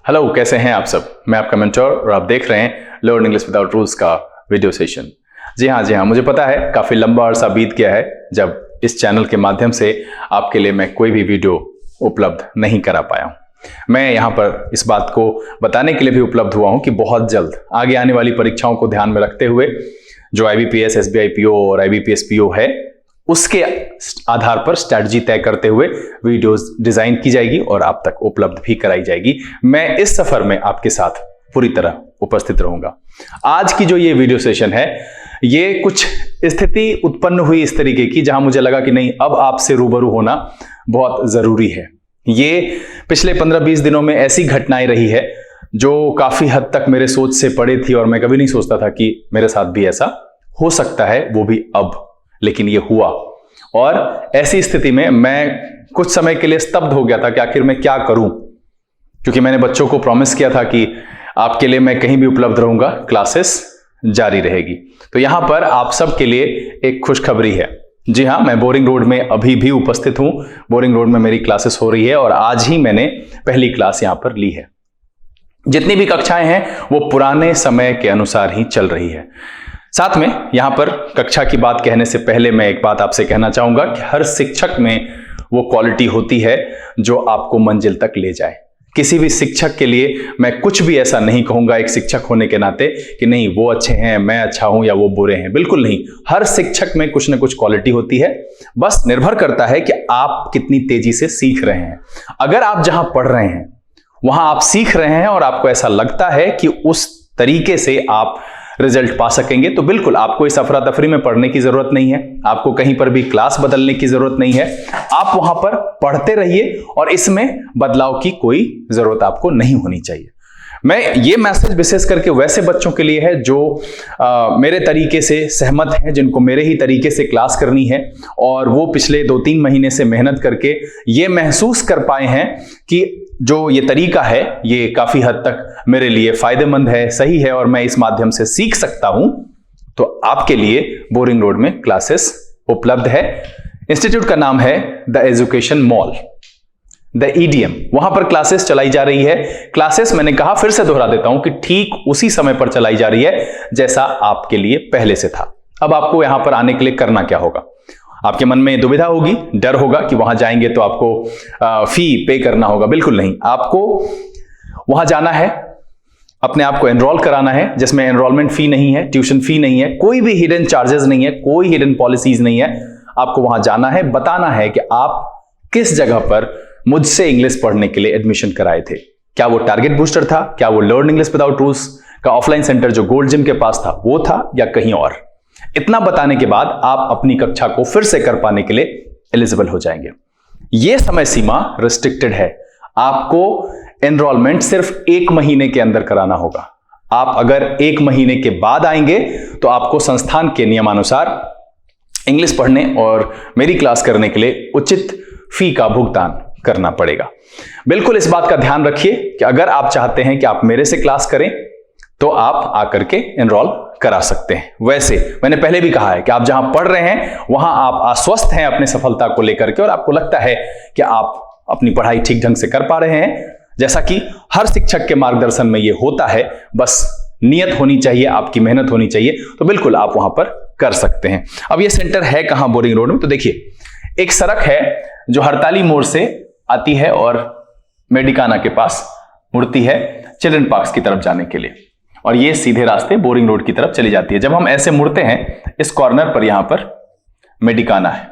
Hello, कैसे हैं आप सब। मैं आपका मेंटर और आप देख रहे हैं लर्न इंग्लिश विदाउट रूल्स का वीडियो सेशन। जी हाँ, मुझे पता है काफ़ी लंबा अरसा बीत गया है जब इस चैनल के माध्यम से आपके लिए मैं कोई भी वीडियो उपलब्ध नहीं करा पाया हूँ। मैं यहाँ पर इस बात को बताने के लिए भी उपलब्ध हुआ हूँ कि बहुत जल्द आगे आने वाली परीक्षाओं को ध्यान में रखते हुए जो IBPS, SBI PO और IBPS PO है उसके आधार पर स्ट्रैटेजी तय करते हुए वीडियोस डिजाइन की जाएगी और आप तक उपलब्ध भी कराई जाएगी। मैं इस सफर में आपके साथ पूरी तरह उपस्थित रहूंगा। आज की जो ये वीडियो सेशन है, ये कुछ स्थिति उत्पन्न हुई इस तरीके की जहां मुझे लगा कि नहीं, अब आपसे रूबरू होना बहुत जरूरी है। ये पिछले 15-20 दिनों में ऐसी घटनाएं रही है जो काफी हद तक मेरे सोच से परे थी और मैं कभी नहीं सोचता था कि मेरे साथ भी ऐसा हो सकता है, वो भी अब, लेकिन ये हुआ। और ऐसी स्थिति में मैं कुछ समय के लिए स्तब्ध हो गया था कि आखिर मैं क्या करूं, क्योंकि मैंने बच्चों को प्रॉमिस किया था कि आपके लिए मैं कहीं भी उपलब्ध रहूंगा, क्लासेस जारी रहेगी। तो यहां पर आप सब के लिए एक खुशखबरी है। जी हां, मैं बोरिंग रोड में अभी भी उपस्थित हूं। बोरिंग रोड में मेरी क्लासेस हो रही है और आज ही मैंने पहली क्लास यहां पर ली है। जितनी भी कक्षाएं हैं वो पुराने समय के अनुसार ही चल रही है। साथ में यहां पर कक्षा की बात कहने से पहले मैं एक बात आपसे कहना चाहूंगा कि हर शिक्षक में वो क्वालिटी होती है जो आपको मंजिल तक ले जाए। किसी भी शिक्षक के लिए मैं कुछ भी ऐसा नहीं कहूंगा एक शिक्षक होने के नाते कि नहीं वो अच्छे हैं, मैं अच्छा हूं या वो बुरे हैं। बिल्कुल नहीं, हर शिक्षक में कुछ ना कुछ क्वालिटी होती है। बस निर्भर करता है कि आप कितनी तेजी से सीख रहे हैं। अगर आप जहां पढ़ रहे हैं वहां आप सीख रहे हैं और आपको ऐसा लगता है कि उस तरीके से आप रिजल्ट पा सकेंगे, तो बिल्कुल आपको इस अफरा तफरी में पढ़ने की जरूरत नहीं है। आपको कहीं पर भी क्लास बदलने की जरूरत नहीं है। आप वहां पर पढ़ते रहिए और इसमें बदलाव की कोई जरूरत आपको नहीं होनी चाहिए। मैं ये मैसेज विशेष करके वैसे बच्चों के लिए है जो मेरे तरीके से सहमत हैं, जिनको मेरे ही तरीके से क्लास करनी है और वो पिछले 2-3 महीने से मेहनत करके ये महसूस कर पाए हैं कि जो ये तरीका है ये काफी हद तक मेरे लिए फायदेमंद है, सही है और मैं इस माध्यम से सीख सकता हूं। तो आपके लिए बोरिंग रोड में क्लासेस उपलब्ध है। इंस्टीट्यूट का नाम है the education mall, the EDM। वहां पर क्लासेस चलाई जा रही है। क्लासेस, मैंने कहा, फिर से दोहरा देता हूं कि ठीक उसी समय पर चलाई जा रही है जैसा आपके लिए पहले से था। अब आपको यहां पर आने के लिए करना क्या होगा? आपके मन में दुविधा होगी, डर होगा कि वहां जाएंगे तो आपको फी पे करना होगा। बिल्कुल नहीं, आपको वहां जाना है, अपने आप को एनरोल कराना है, जिसमें एनरोलमेंट फी नहीं है, ट्यूशन फी नहीं है, कोई भी हिडन चार्जेस नहीं है, कोई हिडन पॉलिसीज नहीं है। आपको वहां जाना है, बताना है कि आप किस जगह पर मुझसे इंग्लिश पढ़ने के लिए एडमिशन कराए थे। क्या वो टारगेट बूस्टर था, क्या वो लर्न इंग्लिश विदाउट रूल्स का ऑफलाइन सेंटर जो गोल्ड जिम के पास था वो था, या कहीं और। इतना बताने के बाद आप अपनी कक्षा को फिर से कर पाने के लिए एलिजिबल हो जाएंगे। यह समय सीमा रिस्ट्रिक्टेड है। आपको एनरोलमेंट सिर्फ 1 महीने के अंदर कराना होगा। आप अगर 1 महीने के बाद आएंगे तो आपको संस्थान के नियमानुसार इंग्लिश पढ़ने और मेरी क्लास करने के लिए उचित फी का भुगतान करना पड़ेगा। बिल्कुल इस बात का ध्यान रखिए कि अगर आप चाहते हैं कि आप मेरे से क्लास करें तो आप आकर के एनरोल करा सकते हैं। वैसे मैंने पहले भी कहा है कि आप जहां पढ़ रहे हैं वहां आप आश्वस्त हैं अपनी सफलता को लेकर के और आपको लगता है कि आप अपनी पढ़ाई ठीक ढंग से कर पा रहे हैं, जैसा कि हर शिक्षक के मार्गदर्शन में यह होता है। बस नियत होनी चाहिए, आपकी मेहनत होनी चाहिए, तो बिल्कुल आप वहां पर कर सकते हैं। अब यह सेंटर है कहां बोरिंग रोड में? तो देखिए, एक सड़क है जो हड़ताली मोड़ से आती है और मेडिकाना के पास मुड़ती है चिल्ड्रन पार्क की तरफ जाने के लिए, और ये सीधे रास्ते बोरिंग रोड की तरफ चली जाती है। जब हम ऐसे मुड़ते हैं, इस कॉर्नर पर यहां पर मेडिकाना है।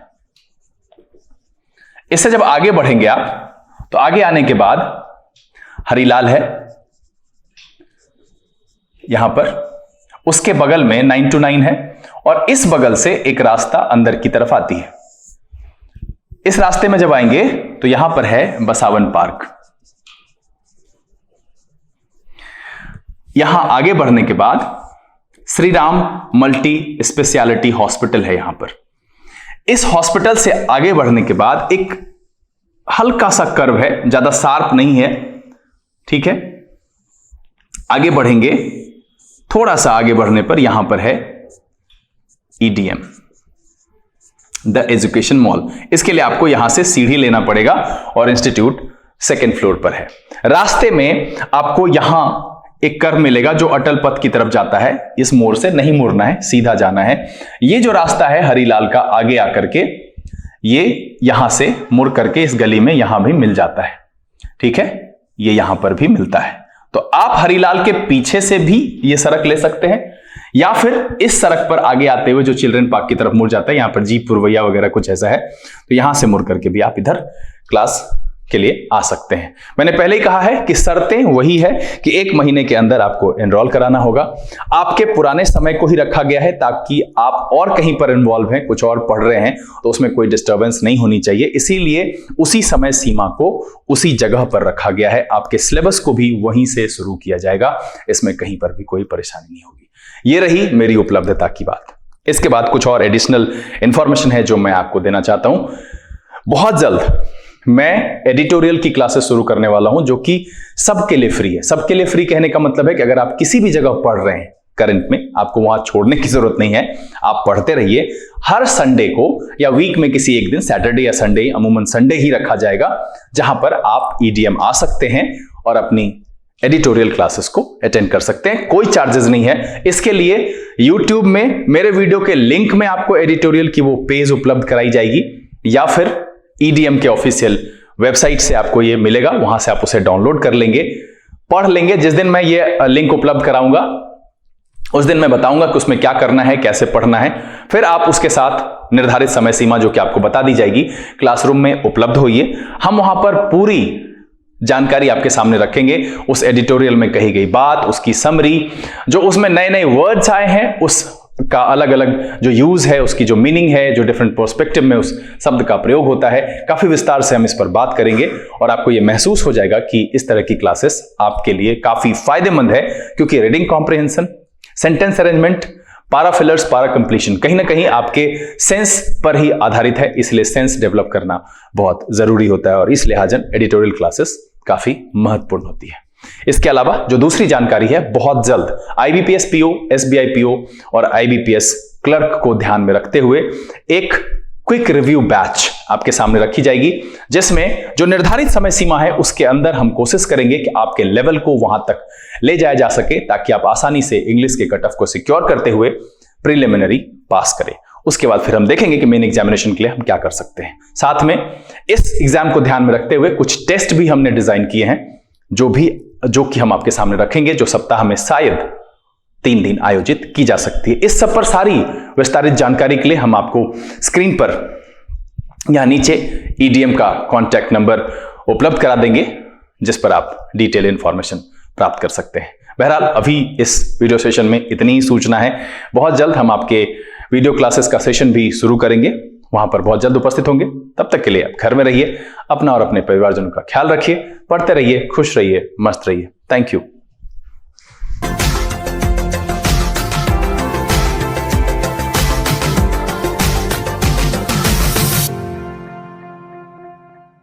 इससे जब आगे बढ़ेंगे आप तो आगे आने के बाद हरीलाल है यहां पर, उसके बगल में 9 to 9 है और इस बगल से एक रास्ता अंदर की तरफ आती है। इस रास्ते में जब आएंगे तो यहां पर है बसावन पार्क। यहां आगे बढ़ने के बाद Shri Ram multi speciality hospital है यहां पर। इस हॉस्पिटल से आगे बढ़ने के बाद एक हल्का सा कर्व है, ज्यादा शार्प नहीं है, ठीक है। आगे बढ़ेंगे, थोड़ा सा आगे बढ़ने पर यहां पर है EDM, द एजुकेशन मॉल। इसके लिए आपको यहां से सीढ़ी लेना पड़ेगा और इंस्टीट्यूट सेकेंड फ्लोर पर है। रास्ते में आपको यहां एक कर्व मिलेगा जो अटल पथ की तरफ जाता है। इस मोड़ से नहीं मुड़ना है, सीधा जाना है। ये जो रास्ता है हरिलाल का, आगे आकर के ये यहां से मुड़ करके इस गली में यहां भी मिल जाता है। ठीक है, ये यहां पर भी मिलता है। तो आप हरिलाल के पीछे से भी ये सड़क ले सकते हैं, या फिर इस सड़क पर आगे आते हुए जो चिल्ड्रन पार्क की तरफ मुड़ जाता है, यहां पर जीप पुरवैया वगैरह कुछ ऐसा है, तो यहां से मुड़ करके भी आप इधर क्लास के लिए आ सकते हैं। मैंने पहले ही कहा है कि शर्तें वही है कि 1 महीने के अंदर आपको एनरोल कराना होगा। आपके पुराने समय को ही रखा गया है ताकि आप और कहीं पर इन्वॉल्व हैं, कुछ और पढ़ रहे हैं, तो उसमें कोई डिस्टर्बेंस नहीं होनी चाहिए। इसीलिए उसी समय सीमा को उसी जगह पर रखा गया है। आपके सिलेबस को भी वहीं से शुरू किया जाएगा, इसमें कहीं पर भी कोई परेशानी नहीं होगी। ये रही मेरी उपलब्धता की बात। इसके बाद कुछ और एडिशनल इंफॉर्मेशन है जो मैं आपको देना चाहता हूं। बहुत जल्द मैं एडिटोरियल की क्लासेस शुरू करने वाला हूं, जो कि सबके लिए फ्री है। सबके लिए फ्री कहने का मतलब है कि अगर आप किसी भी जगह पढ़ रहे हैं करंट में, आपको वहां छोड़ने की जरूरत नहीं है, आप पढ़ते रहिए। हर संडे को या वीक में किसी एक दिन, सैटरडे या संडे, अमूमन संडे ही रखा जाएगा, जहां पर आप ईडीएम आ सकते हैं और अपनी एडिटोरियल क्लासेस को अटेंड कर सकते हैं। कोई चार्जेस नहीं है। इसके लिए यूट्यूब में मेरे वीडियो के लिंक में आपको एडिटोरियल की वो पेज उपलब्ध कराई जाएगी, या फिर ईडीएम के ऑफिशियल वेबसाइट से आपको ये मिलेगा, वहां से आप उसे डाउनलोड कर लेंगे, पढ़ लेंगे। जिस दिन मैं ये लिंक उपलब्ध कराऊंगा उस दिन मैं बताऊंगा कि उसमें क्या करना है, कैसे पढ़ना है। फिर आप उसके साथ निर्धारित समय सीमा जो कि आपको बता दी जाएगी, क्लासरूम में उपलब्ध होइए। हम वहां पर पूरी जानकारी आपके सामने रखेंगे। उस एडिटोरियल में कही गई बात, उसकी समरी, जो उसमें नए नए वर्ड्स आए हैं उस का अलग अलग जो यूज है, उसकी जो मीनिंग है, जो डिफरेंट पर्सपेक्टिव में उस शब्द का प्रयोग होता है, काफी विस्तार से हम इस पर बात करेंगे। और आपको यह महसूस हो जाएगा कि इस तरह की क्लासेस आपके लिए काफी फायदेमंद है, क्योंकि रीडिंग कॉम्प्रिहेंशन, सेंटेंस अरेंजमेंट, पारा फिलर्स, पारा कंप्लीशन कहीं ना कहीं आपके सेंस पर ही आधारित है। इसलिए सेंस डेवलप करना बहुत जरूरी होता है और इस लिहाजन एडिटोरियल क्लासेस काफी महत्वपूर्ण होती है। इसके अलावा जो दूसरी जानकारी है, बहुत जल्द आईबीपीएस पीओ, एसबीआई पीओ और आईबीपीएस क्लर्क को ध्यान में रखते हुए एक क्विक रिव्यू बैच आपके सामने रखी जाएगी, जिसमें जो निर्धारित समय सीमा है उसके अंदर हम कोशिश करेंगे कि आपके लेवल को वहां तक ले जाया जा सके, ताकि आप आसानी से इंग्लिश के कट ऑफ को सिक्योर करते हुए प्रीलिमिनरी पास करें। उसके बाद फिर हम देखेंगे कि मेन एग्जामिनेशन के लिए हम क्या कर सकते हैं। साथ में इस एग्जाम को ध्यान में रखते हुए कुछ टेस्ट भी हमने डिजाइन किए हैं, जो कि हम आपके सामने रखेंगे, जो सप्ताह में शायद 3 दिन आयोजित की जा सकती है। इस सब पर सारी विस्तारित जानकारी के लिए हम आपको स्क्रीन पर या नीचे ईडीएम का कॉन्टैक्ट नंबर उपलब्ध करा देंगे, जिस पर आप डिटेल इंफॉर्मेशन प्राप्त कर सकते हैं। बहरहाल अभी इस वीडियो सेशन में इतनी ही सूचना है। बहुत जल्द हम आपके वीडियो क्लासेस का सेशन भी शुरू करेंगे, वहां पर बहुत जल्द उपस्थित होंगे। तब तक के लिए आप घर में रहिए, अपना और अपने परिवारजनों का ख्याल रखिए, पढ़ते रहिए, खुश रहिए, मस्त रहिए। Thank you.